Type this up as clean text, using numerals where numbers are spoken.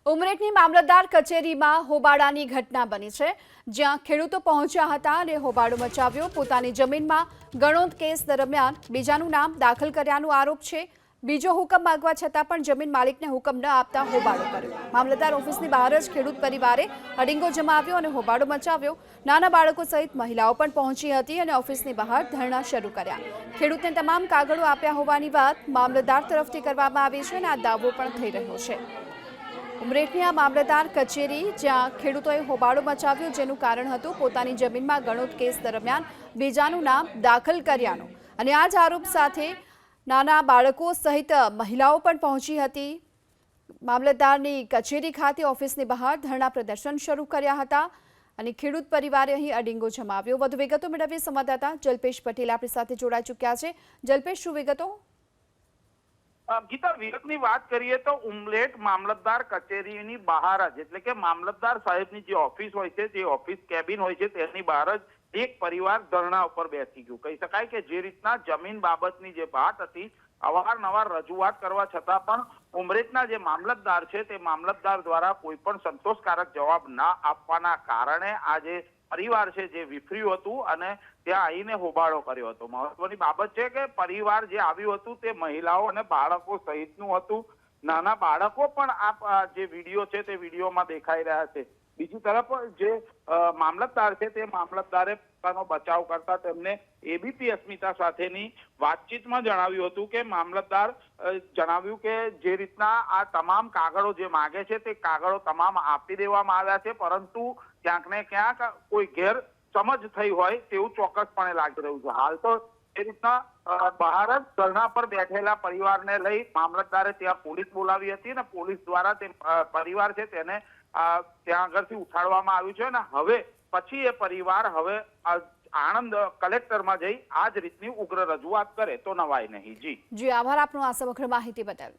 ઉમરેઠની મામલતદાર કચેરીમાં હોબાળાની ઘટના બની છે, જ્યાં ખેડૂતો પહોંચ્યા હતા અને હોબાળો મચાવ્યો। પોતાની જમીનમાં ગણોત કેસ દરમિયાન બીજાનું નામ દાખલ કર્યાનો આરોપ છે। બીજો હુકમ માંગવા છતાં પણ જમીન માલિકને હુકમ ન આપતા હોબાળો કર્યો। મામલતદાર ઓફિસની બહાર જ ખેડૂત પરિવારે અડીંગો જમાવ્યો અને હોબાળો મચાવ્યો। નાના બાળકો સહિત મહિલાઓ પણ પહોંચી હતી અને ઓફિસની બહાર ધરણા શરૂ કર્યા। ખેડૂતને તમામ કાગળો આપ્યા હોવાની વાત મામલતદાર તરફથી કરવામાં આવી છે અને આ દાવો પણ થઈ રહ્યો છે। ઉમરેઠની આ મામલતદાર કચેરી, જ્યાં ખેડૂતોએ હોબાળો મચાવ્યો, જેનું કારણ હતું પોતાની જમીનમાં ગણોત કેસ દરમિયાન બીજાનું નામ દાખલ કર્યાનો અને આ જ આરોપ સાથે નાના બાળકો સહિત મહિલાઓ પણ પહોંચી હતી। મામલતદારની કચેરી ખાતે ઓફિસની બહાર ધરણા પ્રદર્શન શરૂ કર્યા હતા અને ખેડૂત પરિવારે અહીં અડીંગો જમાવ્યો। વધુ વિગતો મેળવીએ સંવાદદાતા જલ્પેશ પટેલ આપણી સાથે જોડાઈ ચૂક્યા છે। જલ્પેશ, શું વિગતો? ગીતા, વિગતની વાત કરીએ તો ઉમરેઠ મામલતદાર કચેરીની બહાર જ, એટલે કે મામલતદાર સાહેબની જે ઓફિસ હોય છે, જે ઓફિસ કેબિન હોય છે, તેની બહાર જ એક પરિવાર ધરણા ઉપર બેસી ગયું। કહી શકાય કે જે રીતના જમીન બાબતની જે વાત હતી, અવારનવાર રજૂઆત કરવા છતાં પણ ઉમરેઠના જે મામલતદાર છે, તે મામલતદાર દ્વારા કોઈ પણ સંતોષકારક જવાબ ના આપવાના કારણે આ જે પરિવાર છે જે વિફર્યું હતું અને ત્યાં આવીને હોબાળો કર્યો હતો। મહત્વની બાબત છે કે પરિવાર જે આવ્યું હતું તે મહિલાઓ અને બાળકો સહિતનું હતું। નાના બાળકો પણ આ જે વિડીયો છે તે વિડીયોમાં દેખાઈ રહ્યા છે। બીજી તરફ જે મામલતદાર છે તે મામલતદારે પોતાનો બચાવ કરતા તેમને એબીપી અસ્મિતા સાથેની વાતચીતમાં જણાવ્યું હતું કે મામલતદાર જણાવ્યું કે જે રીતના આ તમામ કાગળો જે માગે છે તે કાગળો તમામ આપી દેવામાં આવ્યા છે, પરંતુ ક્યાંક ને ક્યાંક કોઈ ગેરસમજ થઈ હોય તેવું ચોક્કસપણે લાગી રહ્યું છે। હાલ તો એ રીતના બહાર જ ધરણા પર બેઠેલા પરિવારને લઈ મામલતદારે ત્યાં પોલીસ બોલાવી હતી અને પોલીસ દ્વારા તે પરિવાર છે તેને ત્યાં આગળથી ઉઠાડવામાં આવ્યું છે અને હવે પછી એ પરિવાર હવે આણંદ કલેક્ટરમાં જઈ આ જ રીતની ઉગ્ર રજૂઆત કરે તો નવાય નહીં। જી, આભાર આપનો આ સમગ્ર માહિતી બદલ।